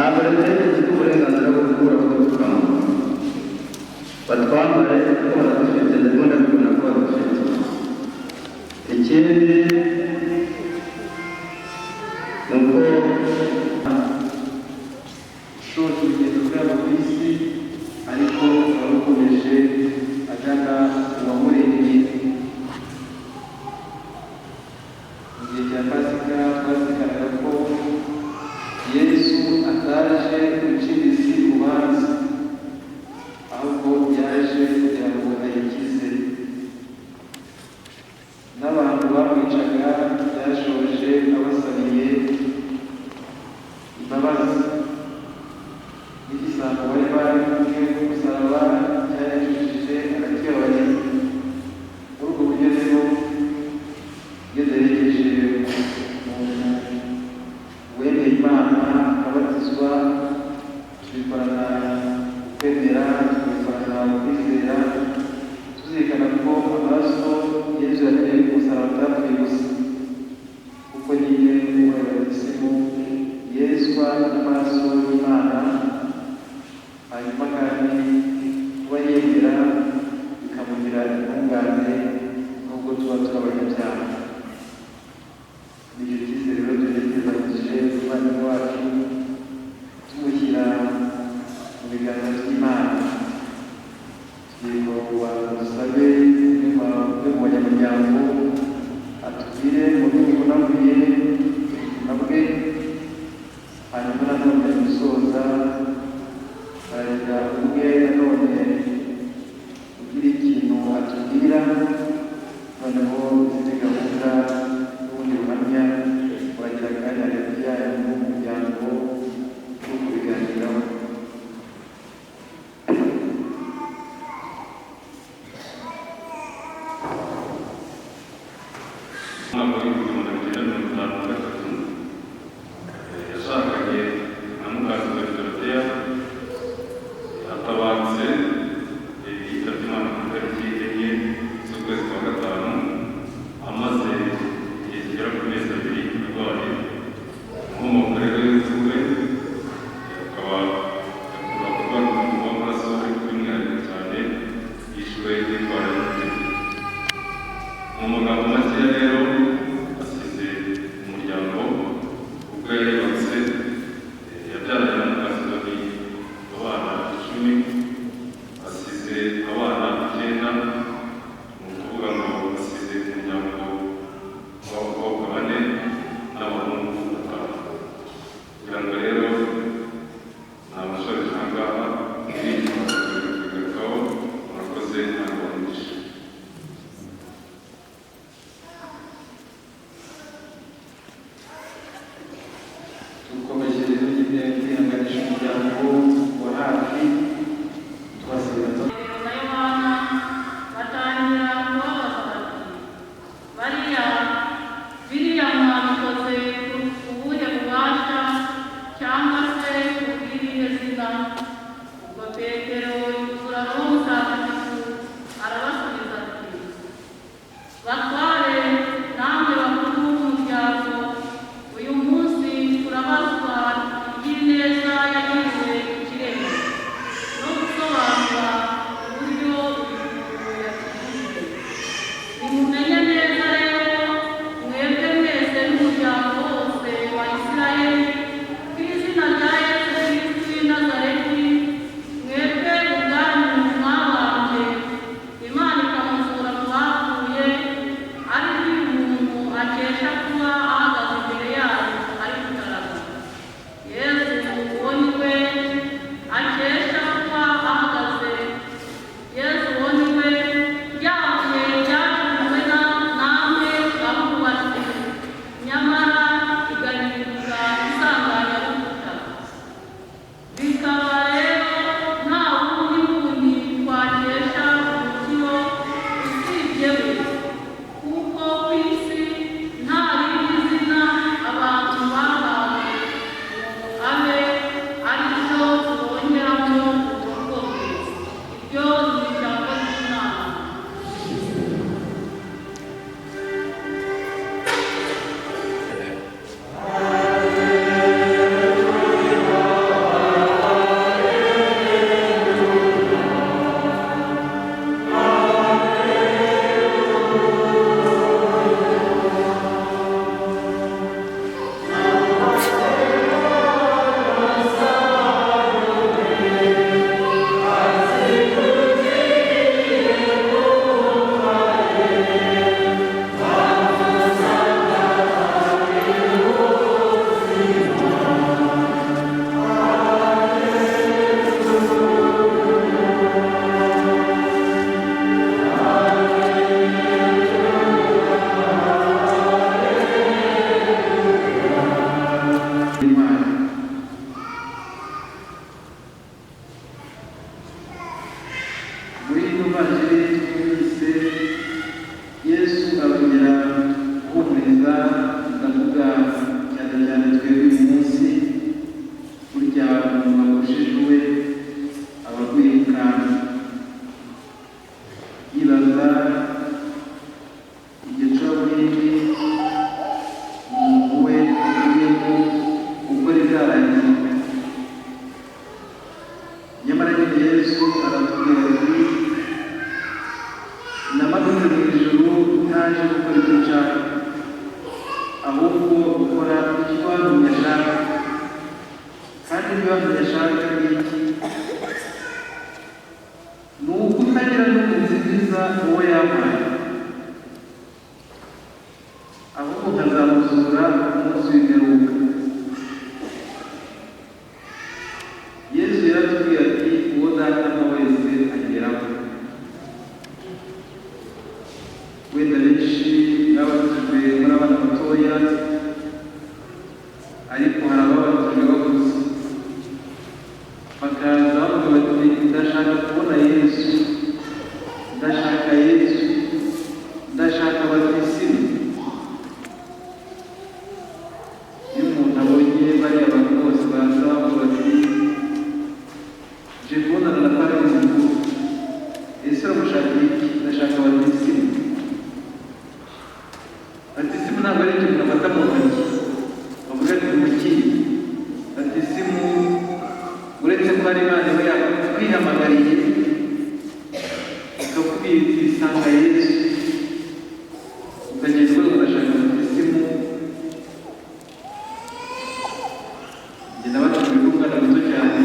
ntabwo leta ifite uburenganzira bwo gukuraho udupfukamunwa batwambare kuko baradufite ndimo ndabibona ko badufite. Ikindi ni uko ushoje urugendo rwabo ku isi ariko barukomeje agana uwamuremye. Mu gihe cya pasika twazirikanaga ko Yesu ataje gucira isi urubanza, ahubwo yaje kugira ngo ayikize. N'abantu bamwicaga yashoje abasabiye imbabazi. N'igisambo bari kumwe n'umusaraba cyaracishije hagati y'abageni. Muri ubwo buryo rero iyo duherekeje umuntu wemeye Imana akabatizwa, tubikorana kwemera, tubikorana kwizera, tuzirikana ko amaraso Yesu yateye ku musaraba atapfuye gusa, kuko nyine umurabisimu yezwa n'amaraso y'Imana. Hanyuma kandi kuba yemera bikamugira intungane nubwo tuba turi abanyabyaha. Nicyo cyizere rero duherekezanyije umuvandimwe wacu, tumushyira mu biganza by'Imana. Tugiye kubanza dusabe umwe mu banyamuryango atubwire mu buryo buvunaguye nabwe, hanyuma nanone gusoza aragira ubwe nanone ugira ikintu atubwira, noneho izindi gahunda n'ubundi buhamya wagira akanya hagati yanyu n'umuryango wo kubiganiraho. ashaka n'iki ni ukutagira n'umunsi mwiza uwo yampaye, ahubwo nkazamuzura umunsi w'imperuka. Yesu yaratubwiye ati uwo datama wese ageraho. Wenda benshi n'abatujwe muri abana batoya, ariko hari ababatujwe bakuze, bakaza bavuga bati ndashaka kubona Yesu, ndashaka Yesu, ndashaka batisimu. Iyo umuntu abonye bariya bantu bose baza bavuga bati je kubonana na parezi mukuru, ese uramushaka iki? Ndashaka batisimu. Batisimu ntabwo ari ikintu afata mu ntoki bavuga ati umukiri. Batisimu uretse ko ari Imana iba yakwihamagariye ikakubwira iti sanga Yesu, ukagenda uvuga urashaka batisimu. Njye nabatujwe umwana muto cyane,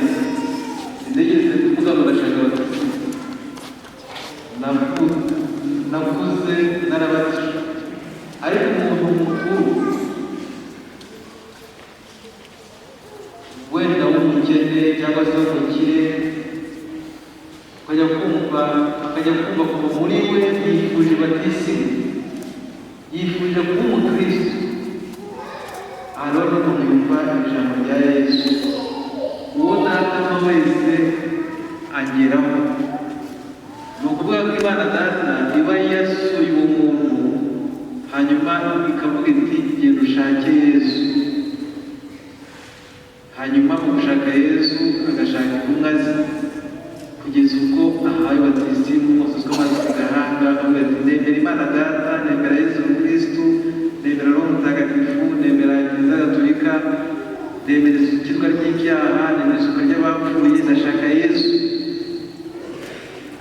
sinigeze kuvuga ngo ndashaka batisimu. Nakuze narabatijwe, ariko umuntu mukuru wenda w'umukene cyangwa se w'umukire akajya kumva kuva muri we yifuje batisimu, yifuje kuba umukristo. Aha rero n'umuntu yumva ijambo rya Yesu, uwo datama wese ageraho. Ni ukuvuga ko Imana Data iba yasuye uwo muntu, hanyuma ikavuga iti genda ushake Yesu. Hanyuma mu gushaka Yesu agashaka intumwa ze kugeza ubwo ahawe batisimu musuzwa amazi ku gahanga, avuga ati nemera Imana Data, nemera Yesu Kristo, nemera Roho Mutagatifu, nemera Kiliziya Gatolika, nemera isukirwa ry'ibyaha, nemera isuka ry'abapfuye, ndashaka Yesu.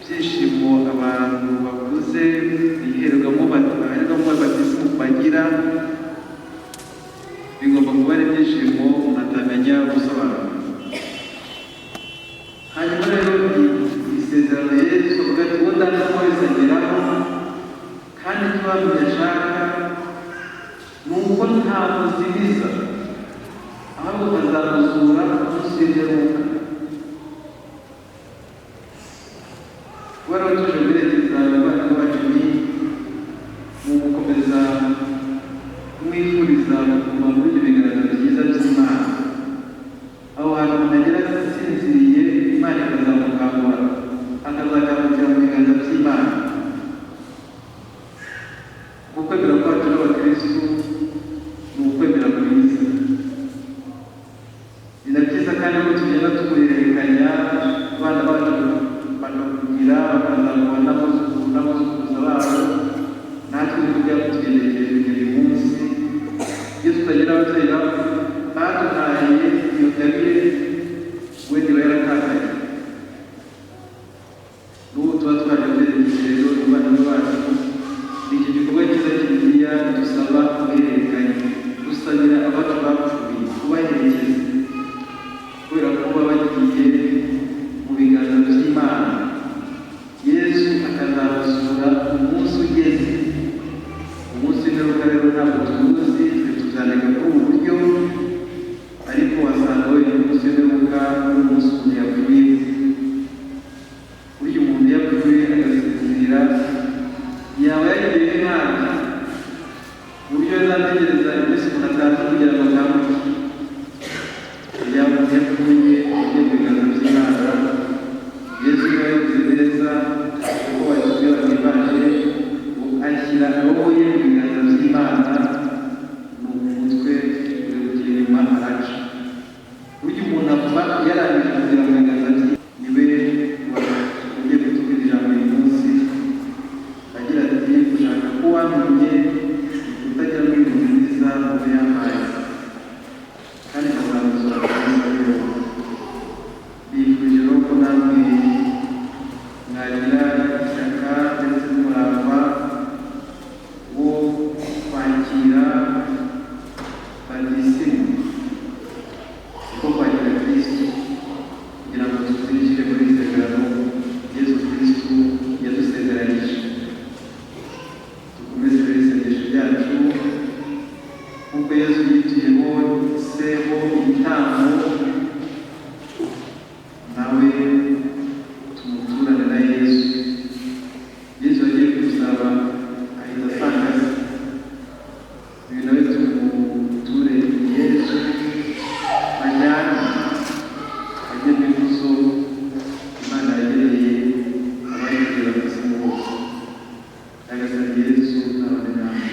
Byishimo abantu bakuze biherwamo batisimu bagira, bigomba kuba ari ibyishimo umuntu atamenya gusobanura. Hanyuma rero isezerano Yesu avuga ati uwo datama wese ageraho, kandi icyo ashaka ni uko ntamuzimiza, ahubwo akazamuzura umunsi w'imperuka. Kuba rero tuje guherekeza abana bacu ni mu gukomeza kumwifuriza kuguma muri ibyo bigaragaro byiza by'Imana. Aho hantu umuntu agera asinziriye, Imana ikazamukangura, akazakangukira mu biganza by'Imana. Ukwemera kwacu n'abakristu ni ukwemera kwiza. Ni na byiza kandi ko tugenda tuguhererekanya, abana bacu bakakugira, bakazamubona nawe tumuturane na Yesu. Yesu agiye kudusaba ahita asanga uyu nawe tumuture Yesu ajyane ajye mu ikuzo Imana yagereye abayigera ku isi bose. Nyagasani Yesu n'abandi namwe.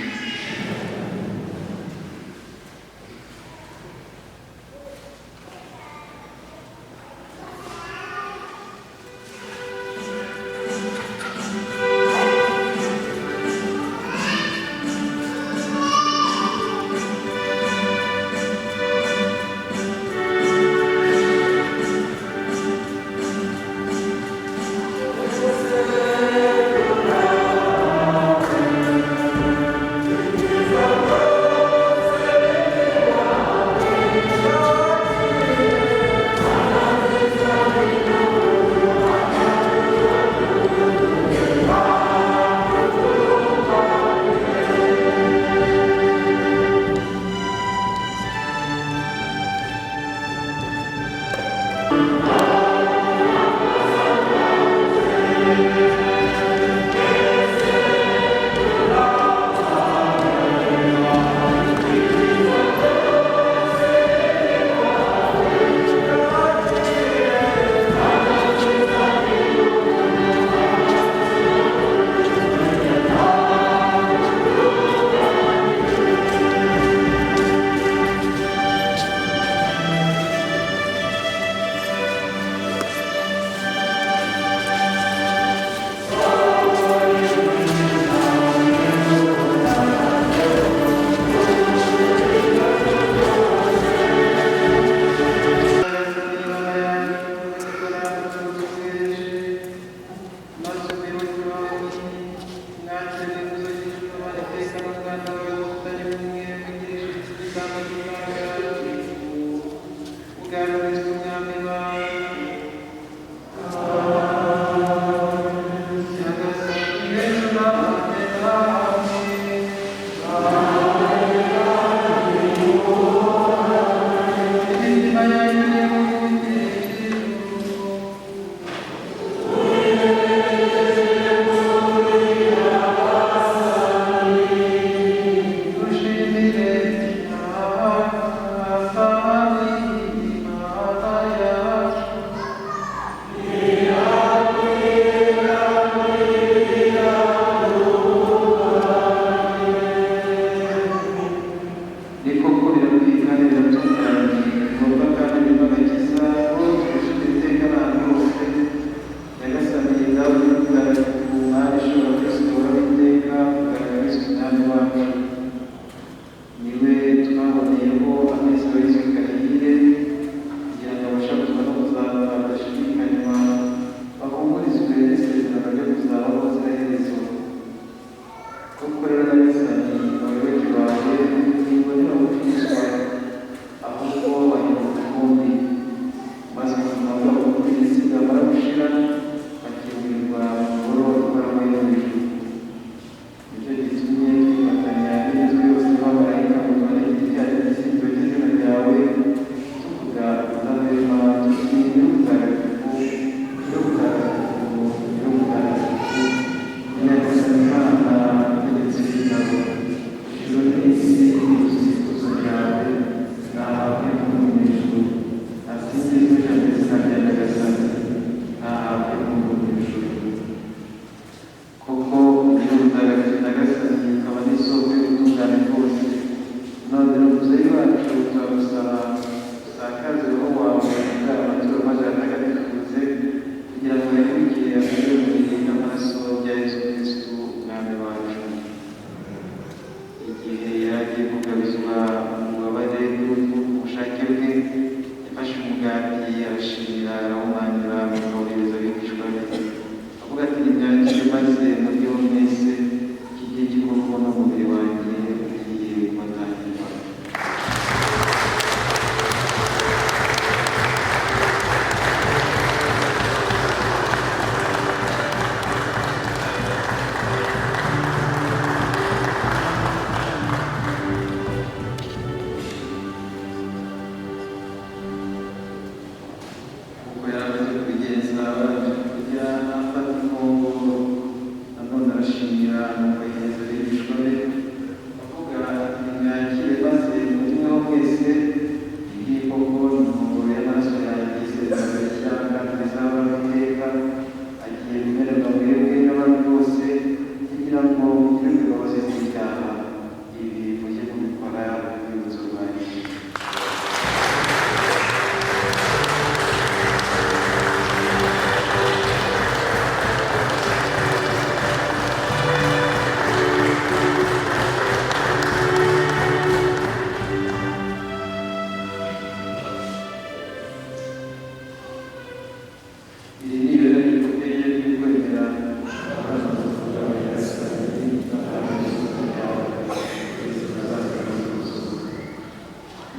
iri ni ibere rikomeye ry'ukwemera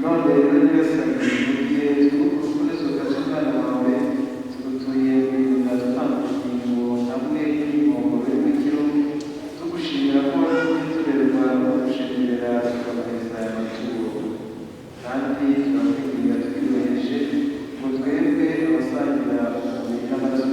none rero nyagasani mu gihe twukomeza ugace umwana wawe tugutuye kwirinda dutanga ubugingo hamwe n'inkongoro y'umukiro tugushimira ko turerwa no gushengerera tukabahereza amaturo kandi turakwinginga twiyoroheje ngo twebwe abasangira umubiri n'amaraso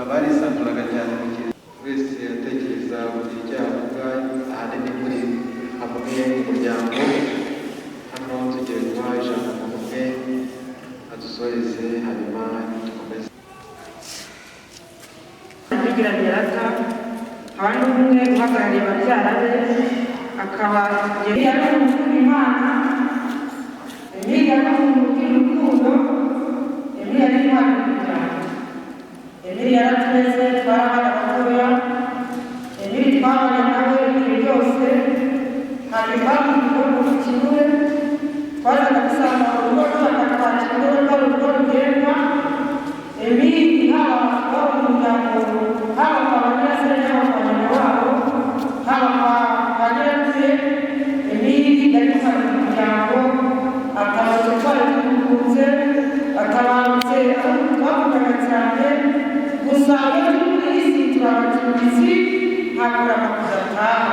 barisanzuraga cyane mu gihe wese yatekereza buri icyavuga ahanini muri hamwe umuryango. Hano tugiye guha ijambo umuntu umwe adusoreze hanyuma dukomeze. Kugira Nyiraka abandi umwe uhagarariye babyara be akaba yari umukuru Imana Emili yari umukuru urukundo Emili yari intwari mu muryango Emili yaratureze twarabaga batoya Emili twabanye nawe ibihe byose hanyuma twamubwira ngo dukinure twazaga dusanga urugo rw'abanyarwanda urugo rugenda Emili haba mu muryango haba kwa banyase n'aba banyana wabo haba kwa banyase Emili yari gufata umuryango akabaza twari tumukunze akabanze twavugaga cyane gusa iyo turi muri iyi si turi abacuruzi ntabwo amakuru ataha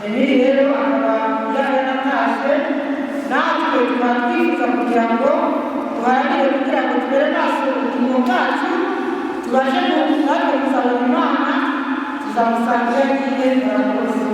Emili rero akaba yaratashe natwe tukaba twifuza kugira ngo duharanire kugira ngo tubere maso ubugingo bwacu tubashe natwe gusabira Imana tuzamusangira yagiye murakoze.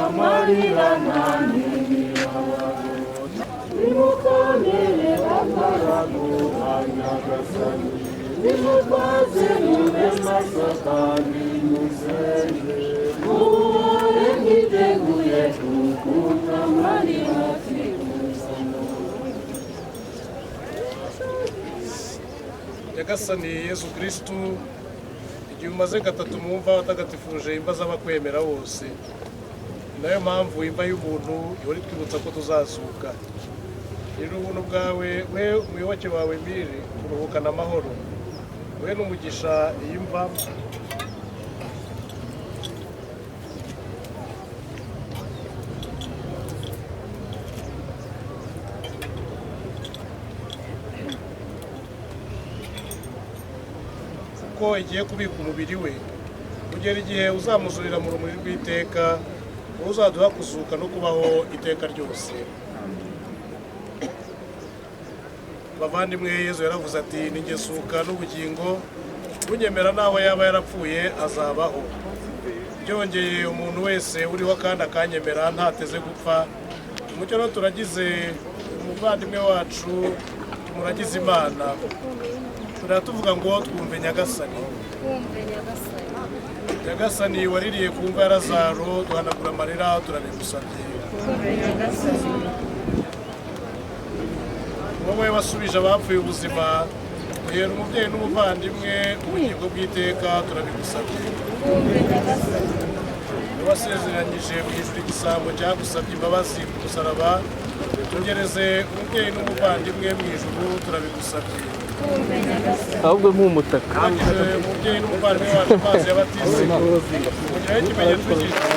amarira nimukomere bakaramu banyagasani nimutwaze mubema satani musenge muhore mwiteguye kukuta amarira Nyagasani Yesu Kristu, igihe umaze gatatu mwumva watagatifuje imva z'abakwemera bose, nayo mpamvu imva y'umuntu ihora itwibutsa ko tuzazuka. Rero ubuntu bwawe we umuyoboke wawe Miri kuruhukana amahoro, we n'umugisha iyi mva ko igiye kubika umubiri we kugera igihe uzamuzurira mu rumuri rw'iteka, uzaduha kuzuka no kubaho iteka ryose. Bavandimwe, Yesu yaravuze ati ni jye zuka n'ubugingo, unyemera naho yaba yarapfuye azabaho. Byongeye umuntu wese uriho kandi akanyemera ntateze gupfa. Umucyo no turagize umuvandimwe wacu, tumuragize Imana. Turatuvuga ngo twumve Nyagasani. Nyagasani waririye ku mva ya Lazaro, duhanagura amarira turabigusabye. Wowe wasubije abapfuye ubuzima, uhera umubyeyi n'umuvandimwe ubugingo bw'iteka turabigusabye. Wasezeranyije mu ijuru igisambo cyagusabye imbabazi ku musaraba, tugereze umubyeyi n'umuvandimwe mu ijuru turabigusabye. ahubwo nk'umutaka Turangije umubyeyi n'umuvandimwe wacu amazi y'abatisi, kugira ikimenyetso cy'ijuru.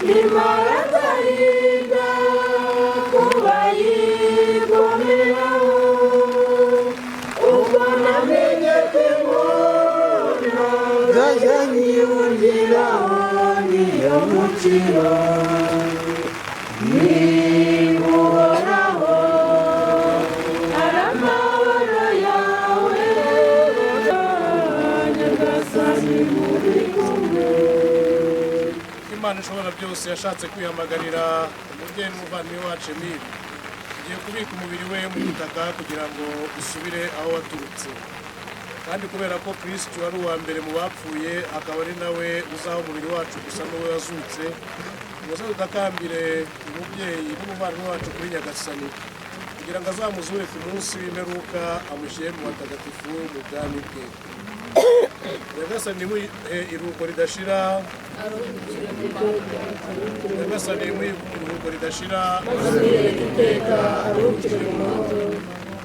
nimara agahinda kuba yigomeraho ubwo namenye ko inkunda zajya nyihungiraho niyo mukiro nimuhoraho ari amahoro yawe nyagasani muri kumwe. Imana ishobora byose yashatse kwihamagarira umubyeyi n'umuvandimwe wacu Emile igiye kubika umubiri we mu gitaka kugira ngo usubire aho waturutse, kandi kubera ko Kristo ari uwa mbere mu bapfuye akaba ari nawe uzaho umubiri wacu gusa n'uwe wazutse, muze tutakambire umubyeyi n'umuvandimwe wacu kuri Nyagasani kugira ngo azamuzure ku munsi w'imperuka amushyire mu batagatifu mu bwami bwe. Nyagasani muhe iruhuko ridashira, Nyagasani muhe iruhuko ridashira,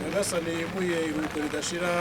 Nyagasani muhe iruhuko ridashira,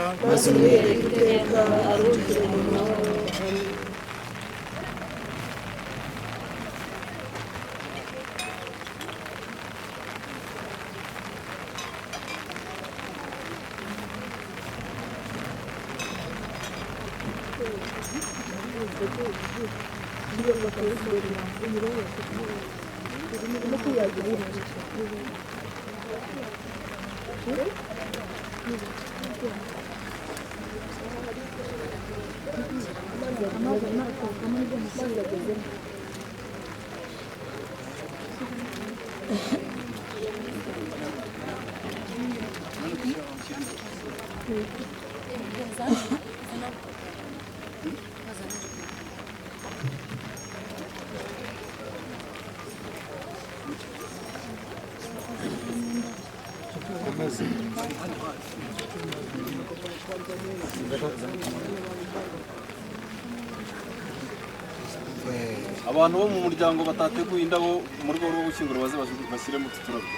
abantu bo mu muryango batateguye indabo mu rwego rwo gushyingura baze bashyiremo utu turabyo.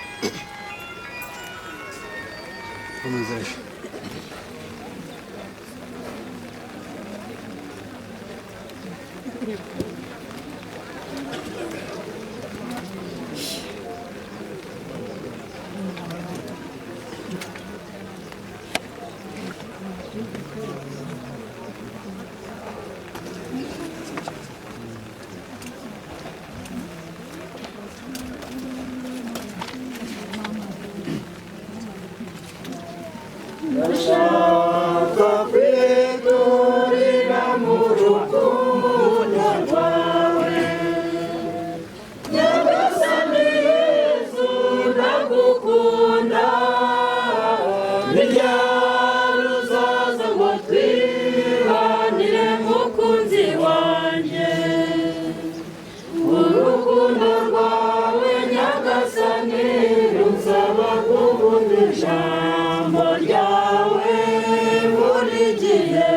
Ndashaka kwidurira mu rukundo rwawe Nyagasani Yesu ndagukunda ni ryari uzaza ngo twibanire mukunzi wanjye urukundo rwawe Nyagasani runsaba kuvuga ijambo ryawe buri gihe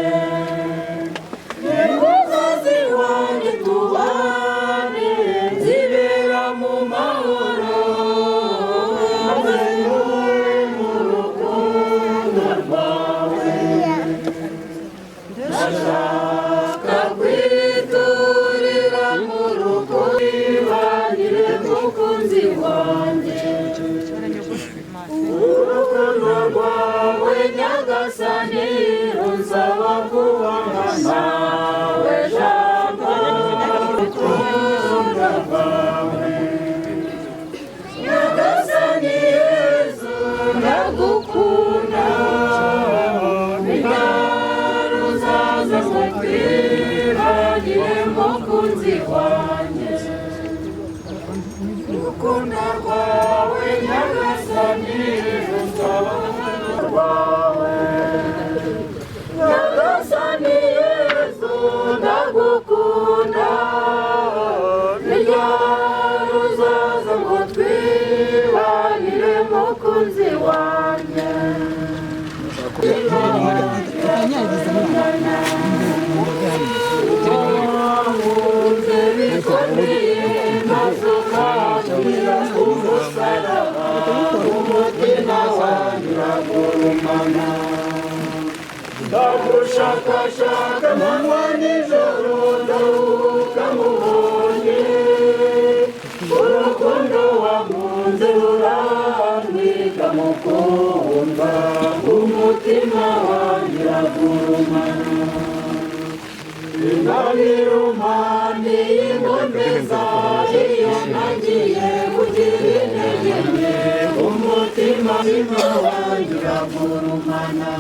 umukozi wanjye tubane zibera mu mahoro azenyure mu rukundo rwawe ndashaka kwiturira mu rukundo ibanire mukunzi wanjye urukundo rwawe Nyagasani runsaba kubana nawe jambo urukundo rwawe Nyagasani Yesu ndagukunda ni ryari uzaza ngo twibagire mukunzi wanjye urukundo rwawe Nyagasani runsaba rwawe Nyagasani Yesu ndagukunda ni ryari uzaza ngo twibanire mukunzi wanjye wankunze bikomeye maze ukakira umusaraba umutima wanjye uragurumana ndagushakashaka manywa nijoro ndaruhuka mubonye nabirumani imboneza iyo nagiye kugira intege nke umutima wanjye uragurumana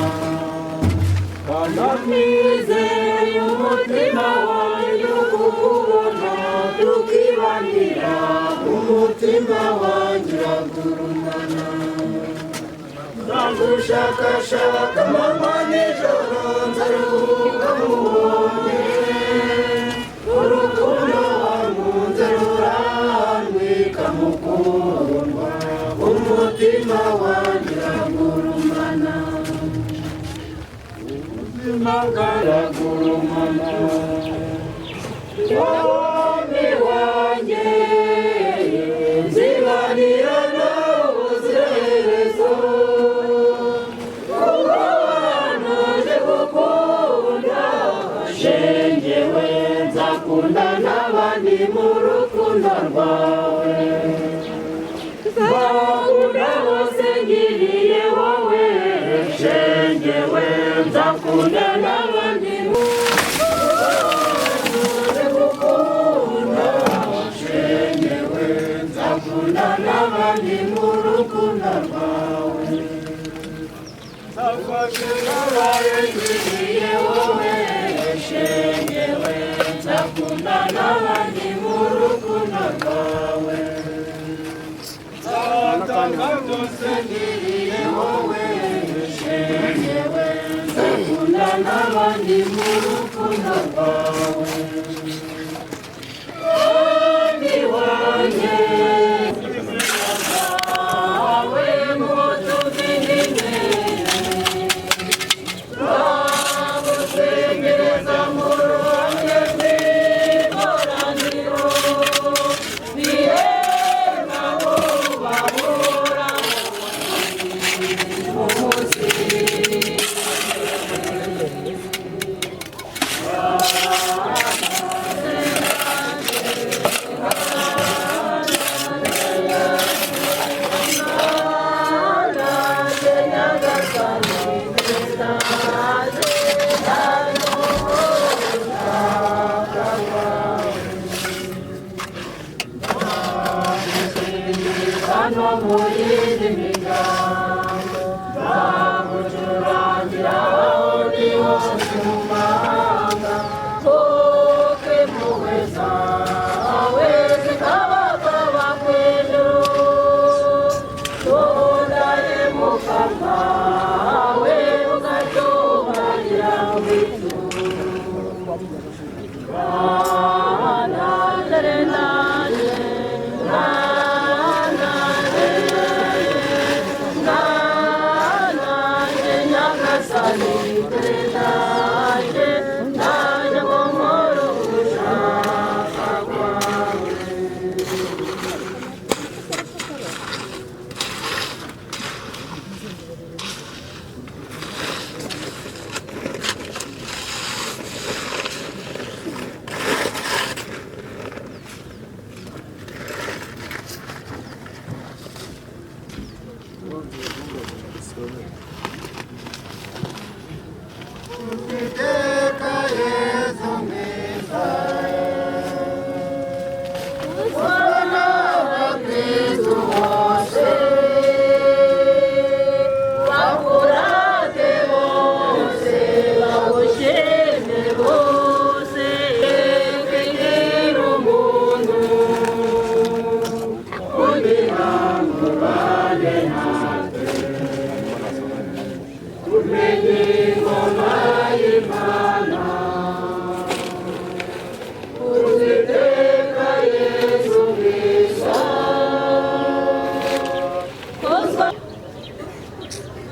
kanamwizeye umutima wanjye ukubona tukibanira umutima wanjye uragurumana ndagushakashaka mama nijoro nzaruhuka mubonye urukundo wankunze rurantwika mukundwa umutima wanjye uragurumana ubuzima bwaragurumana wowe wanjye nzibanira nawe ubuziraherezo kuko wanoje gukunda shengewe nzakunda n'abandi mu rukundo rwawe nzakunda bose ngiriye wowe shengewe nzakunda n'abandi mu n'abandi mu rukundo rwawe nzafashe n'abaye ngiriye wowe shengewe nzakunda n'abandi mu rukundo rwawe nzatanga byose ngiriye wowe shengewe nzakunda n'abandi mu rukundo rwawe Ni wanjye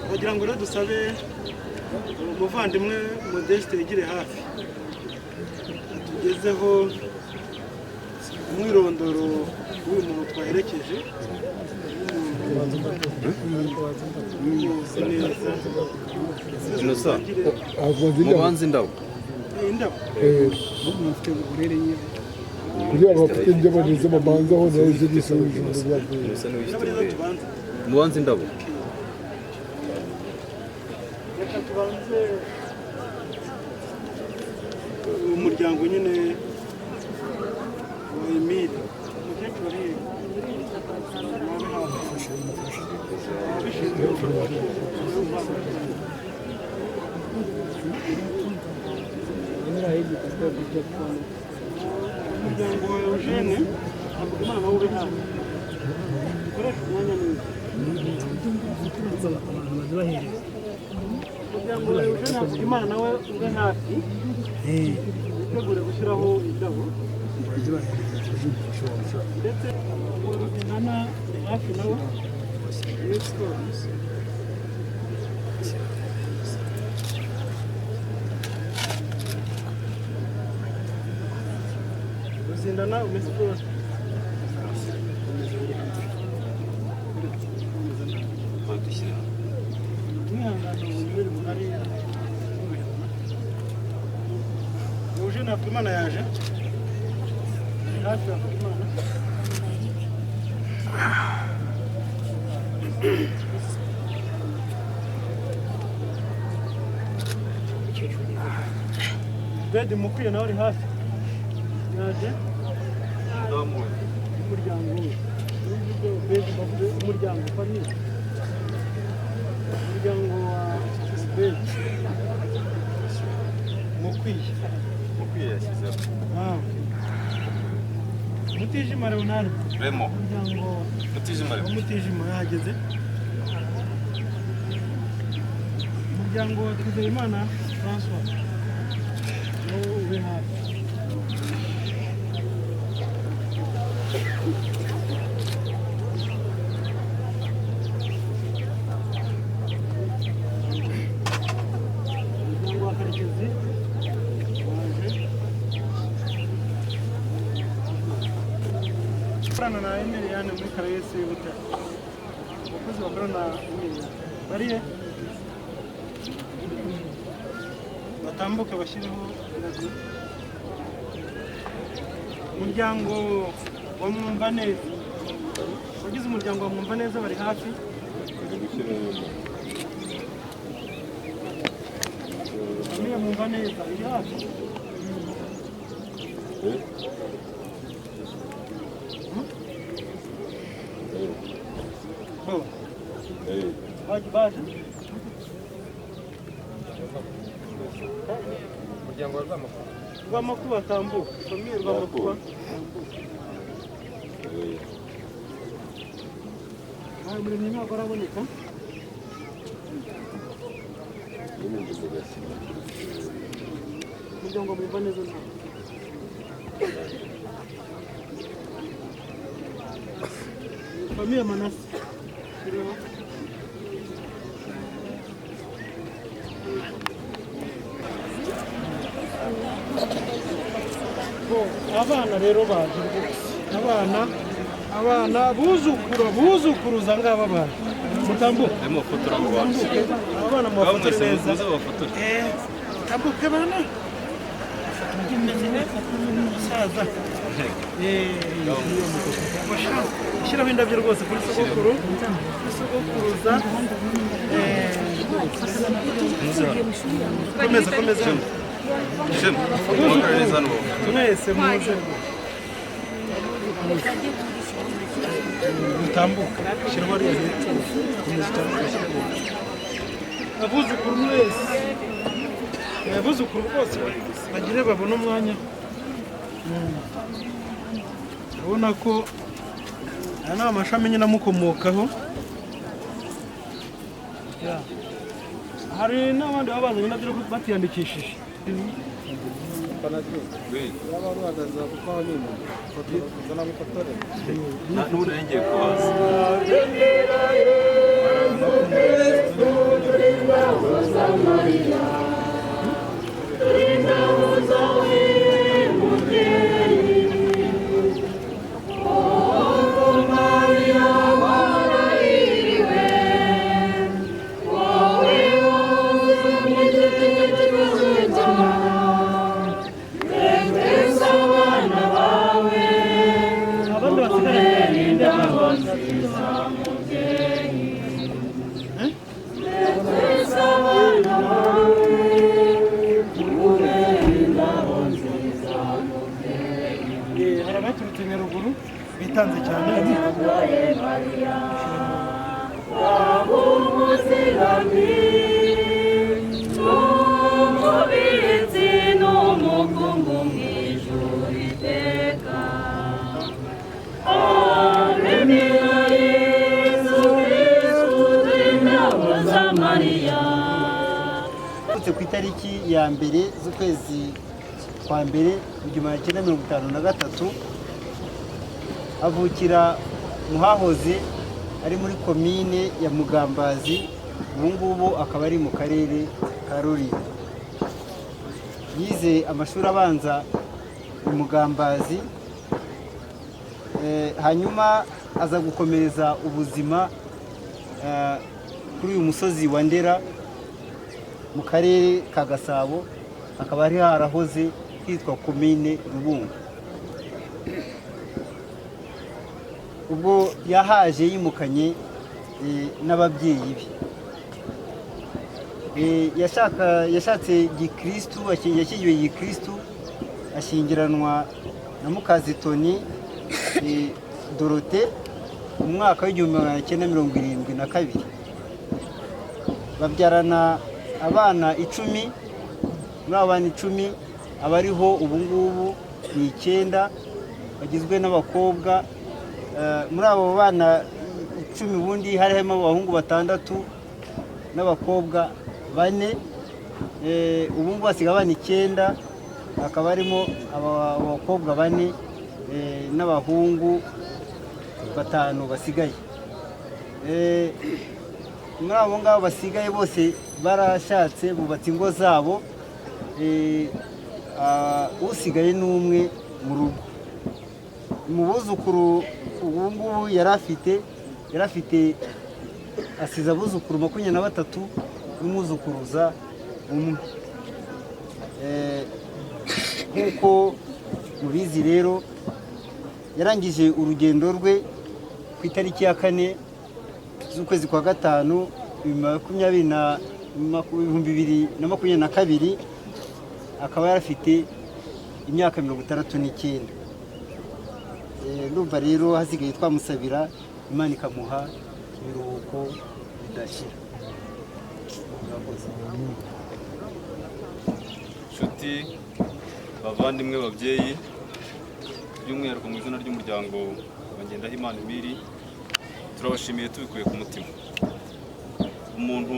kugira ngo rero dusabe umuvandimwe Modeste yigire hafi tugezeho umwirondoro w'uyu muntu twaherekeje mubanze indabo indabo mufite uburere kugira ngo bafite indabo neza babanzaho nayo zigise ijuru mubanze indabo muri umuryango nyine wa Emile umukecuru ari umuryango wa Eugene ntabwo Imana uri hafi ukoresha umwanya mwiza umuryango wa Eugene ntabwo Imana nawe uri hafi witegure gushyiraho indabo ndetse urugana hafi nawe Zindana umeze rwose mwihangane ubuzima buhari Eugene Afimana yaje hafi Afimana Bedi mukwiye nawe uri hafi yaje umuryango umuryango famille umuryango wa Bedi mukwiye yashyizeho Mutijima Leonard Remo umuryango Mutijima yahageze umuryango wa Twizeyimana François nawo uri hafi umuryango wa Karekezi waje Brana na Emiliane muri Karayesi y'Ubutare abakozi ba Brana na Emiliane bariye batambuke bashyireho indabyo umuryango wa Mwumvaneza wagize umuryango wa Mwumvaneza bari hafi Familia Mwumvaneza iri hafi baje umuryango wa Rwamakuba batambuka famille Rwamakuba muri ni ntabwo araboneka umuryango mwumva neza nta famille Manase iriho abana rero baje abana buzukuruza ngaba baje mutambuke Remo fotora mu bantu abana mu bafotora neza tambuke bana saza shyiraho indabyo rwose kuri sogokuruza komeza mwese muze mutambuka shyiraho ariya abuzukuru mwese abuzukuru bose bagire babone umwanya ubona ko aya ni amashami nyine amukomokaho hari n'abandi baba bazanye nabyo batiyandikishije n'ubundi ngiye kubaza Thank you. hari abaturutse Nyaruguru bitanze cyane. Ku itariki ya mbere z'ukwezi kwa mbere 1953 avukira mu hahoze ari muri komine ya Mugambazi, ubu ngubu akaba ari mu karere ka Rulindo. Yize amashuri abanza mu Mugambazi, hanyuma aza gukomereza ubuzima kuri uyu musozi wa Ndera mu karere ka Gasabo, akaba ari harahoze hitwa komine Rubunga. Ubwo yahaje yimukanye n'ababyeyi be. Yashatse gikristu, yashyingiwe gikristu, ashyingiranwa na Mukazitoni Dorote mu mwaka w'1972. Babyarana abana 10. Muri abana 10 abariho ubu ngubu ni 9 bagizwe n'abakobwa. Muri abo bana 10 ubundi harimo abahungu 6 n'abakobwa 4. Ubu ngubu basiga abana 9, akaba arimo abakobwa 4 n'abahungu 5 basigaye. Muri abo ngabo basigaye bose barashatse bubatse ingo zabo. Usigaye n'umwe mu rugo. Mu buzukuru ubu ngubu yarafite asize abuzukuru 23 n'umuzukuruza umwe. Nk'uko mubizi rero, yarangije urugendo rwe ku itariki ya 4 z'ukwezi kwa 5 2022, akaba yarafite imyaka 69. Ndumva rero hasigaye twamusabira Imana ikamuha ibiruhuko bidashira. Nshuti, bavandimwe, babyeyi, by'umwihariko mu izina ry'umuryango wa Ngendahimana Emile, turabashimiye tubikuye ku mutima. Umuntu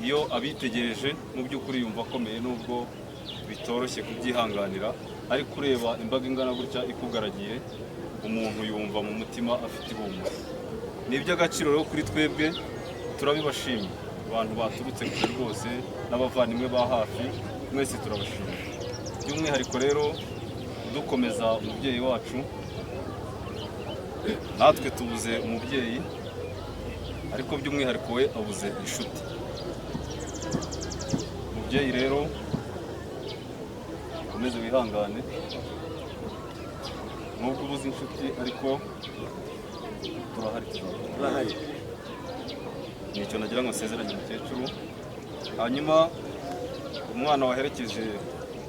iyo abitegereje mu by'ukuri yumva akomeye, nubwo bitoroshye kubyihanganira, ariko kureba imbaga ingana gutya ikugaragiye, umuntu yumva mu mutima afite ihumure. Ni iby'agaciro rero kuri twebwe, turabibashimiye. Abantu baturutse kure rwose n'abavandimwe ba hafi, mwese turabashimiye. By'umwihariko rero dukomeza umubyeyi wacu, natwe tubuze umubyeyi, ariko by'umwihariko we abuze inshuti. Umubyeyi rero ukomeze wihangane, nubwo ubuze inshuti ariko turahari. Nicyo nagira ngo nsezeranye umukecuru. Hanyuma umwana waherekeje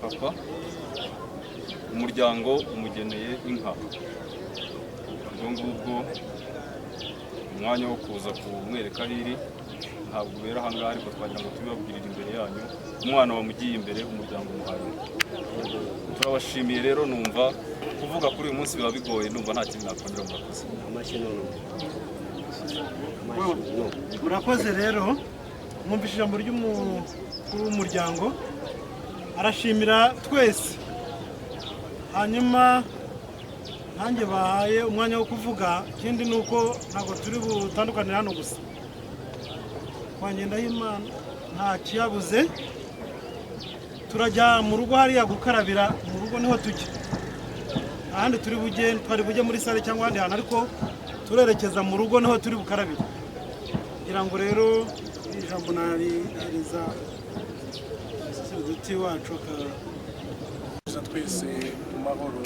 papa, umuryango umugeneye inka. Ubwo ngubwo umwanya wo kuza kumwereka riri ntabwo ubera ahangaha, ariko twagira ngo tubibabwirire imbere yanyu. Umwana wamugiye imbere, umuryango umuhaye. Turabashimiye rero, numva kuvuga kuri uyu munsi biba bigoye, numva nta kintu nakongera. Murakoze rero, mwumvise ijambo ry'umukuru w'umuryango, arashimira twese. Hanyuma nanjye bahaye umwanya wo kuvuga. Ikindi ni uko ntabwo turi butandukanira hano gusa. Kwa Ngendahimana nta kiyabuze, turajya mu rugo hariya gukarabira. Mu rugo niho tujya, ahandi twari bujye muri sale cyangwa ahandi hantu, ariko turerekeza mu rugo niho turi bukarabira. Kugira ngo rero ijambo nariza umuti wacu twese mu mahoro.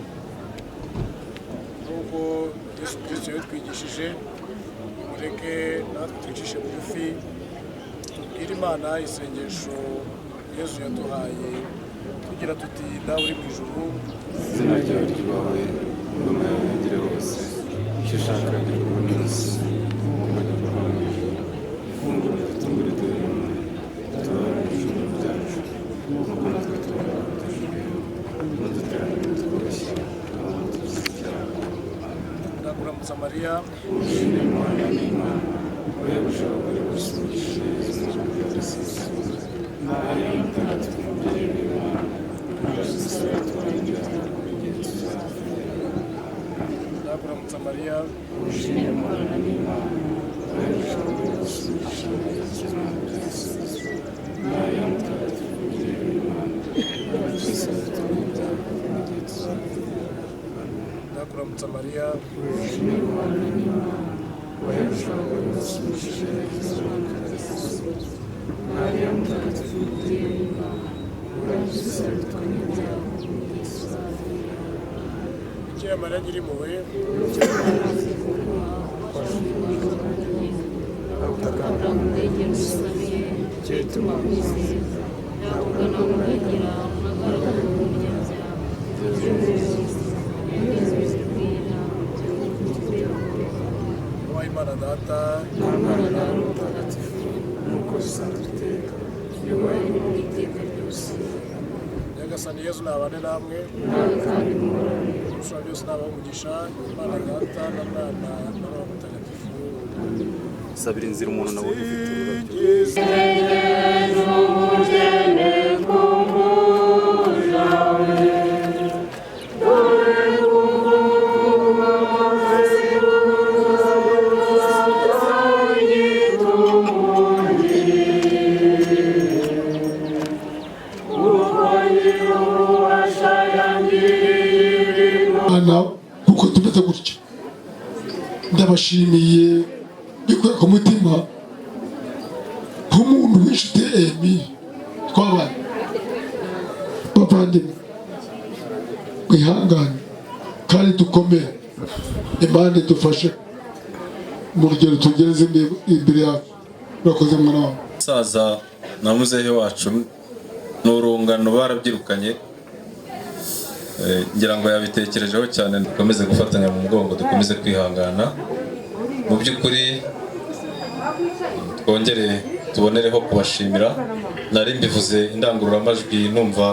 Nubwo Yesu Kristo yatwigishije, mureke natwe twicishe bugufi, tubwire Imana isengesho Yesu yaduhaye tugira tuti dawe uri mu ijuru, izina ryawe ryubahwe, ingoma yawe yegere hose, icyo ushaka gikorwa munsi nk'uko gikorwa mu ijuru. Ifunguro ridutungura iduhe none, tubabarire ibicumuro byacu nk'uko natwe tubabarira abaducumuyeho, ntuduteranire tworoshye ahubwo tudukize icyago. ndakuramutsa Mariya, ushimire Imana n'Imana, wayabuje abagore bose umugisha, izina ryawe risizwe, Mariya mutagatifu umubyeyi w'Imana, urasisira twangira igihe tuzapfira. ndakuramutsa Mariya, ushimire Imana n'Imana, wayabuje abagore bose umugisha, izina ryawe risizwe, Mariya mutagatifu umubyeyi w'Imana, urasisira twangira igihe tuzapfira. ndakuramutsa Mariya, ushimire Imana n'Imana, wayabuje abagore bose umugisha, izina ryawe risizwe, Mariya mutagatifu umubyeyi w'Imana, urasisira twangira igihe tuzapfira. Bikira Mariya nyiri impuhwe, abutaka murengera usabiye cyituma kwizera nakugana murengera unagaragara mu munyabyaha ubaha Imana Data, N'Umwana nawe mutagatifu, nk'uko bisanzwe iteka, yubahe iteka ryose Nyagasani Yezu nabane namwe, nawe kandi muhorane ushobora byose nabaha umugisha, Imana Data na Mwana na Roho Mutagatifu. sabira inzira umuntu nabonye ufite ururabyo. Ana kuko tumeze gutya ndabashimiye bikuye ku mutima nk'umuntu w'inshuti Emi twabaye bavandimwe mwihangane kandi dukomere Imana idufashe mu rugero tugeze imbere yacu. Urakoze mwana wawe. Musaza na muzehe wacu n'urungano barabyirukanye, ngira ngo yabitekerejeho cyane. Dukomeze gufatanya mu mugongo, dukomeze kwihangana. Mu by'ukuri twongere tubonereho kubashimira. Nari mbivuze indangururamajwi numva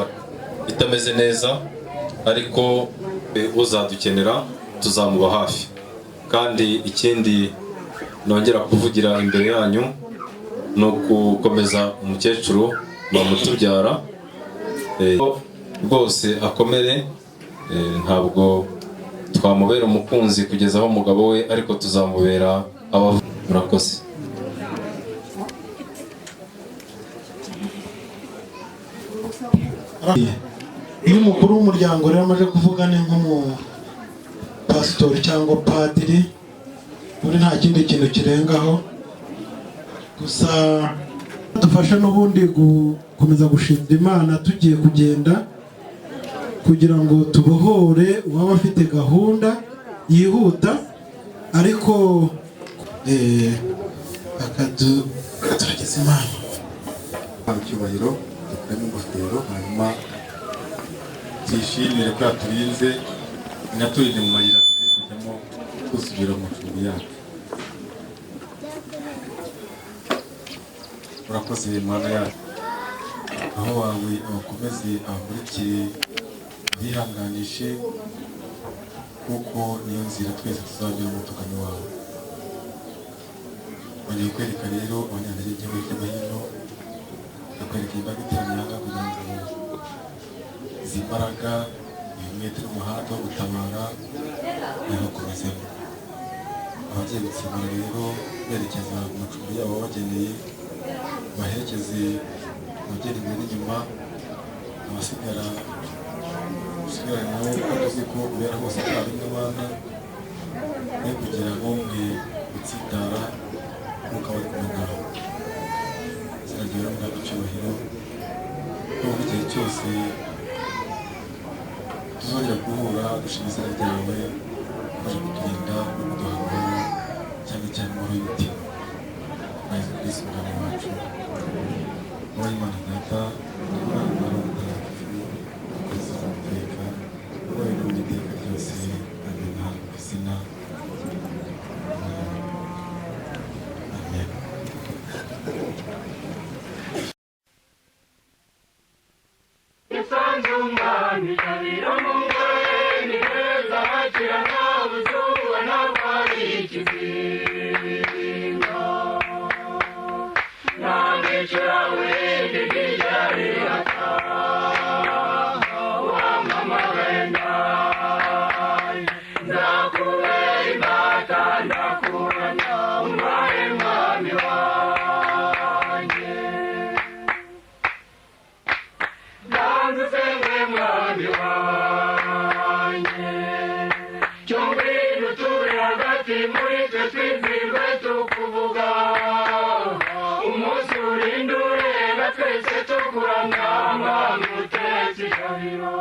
itameze neza, ariko uzadukenera tuzamuba hafi. Kandi ikindi nongera kuvugira imbere yanyu ni ukukomeza umukecuru bamutubyara rwose akomere. Ntabwo twamubera umukunzi kugeza aho umugabo we, ariko tuzamubera abavu. Murakoze. iyo umukuru w'umuryango rero amaze kuvuga ni nk'umupasitori cyangwa padiri, uri nta kindi kintu kirengaho. Gusa dufashe n'ubundi gukomeza gushimira Imana tugiye kugenda, kugira ngo tubohore uwaba afite gahunda yihuta, ariko turagize Imana icyubahiro dukuremo ingofero, hanyuma tuyishimire ko yaturinze, inaturinde mu mayira tugiye kujyamo dusubira mu macumbi yacu. Urakoze Mana yacu, aho wawe abakomeze abamurikire, bihanganishe, kuko niyo nzira twese tuzanyura mu tugano wawe. Bagiye kwereka rero abanyantege hirya no hino, bakwereka imbaga iteraniye aha kugira ngo izi mbaraga, umwete n'umuhanda wo gutabara bibakomezemo. Abagiye gutsimura rero berekeza mu macumbi yabo babageneye, baherekeze abagera imbere n'inyuma, abasigara usigaranyweho kuko tuzi ko ubera hose icyarimwe Mana, ne kugira ngo mwe gutsitara nk'uko abari kumwe nawe. Ziragira ngo icyubahiro ko mu gihe cyose tuzongera guhura dushima izina ryawe, uje kuturinda no kuduhangana, cyane cyane muri y'umutima. Yesu Kristo umwami wacu, wowe Imana Data, Imana na Roho Mutagatifu, mugambi wanjye cyo ngwino tube hagati muri twe twizihirwe tukuvuga umunsi urinde ureba twese tukuramya mutetse ijabiro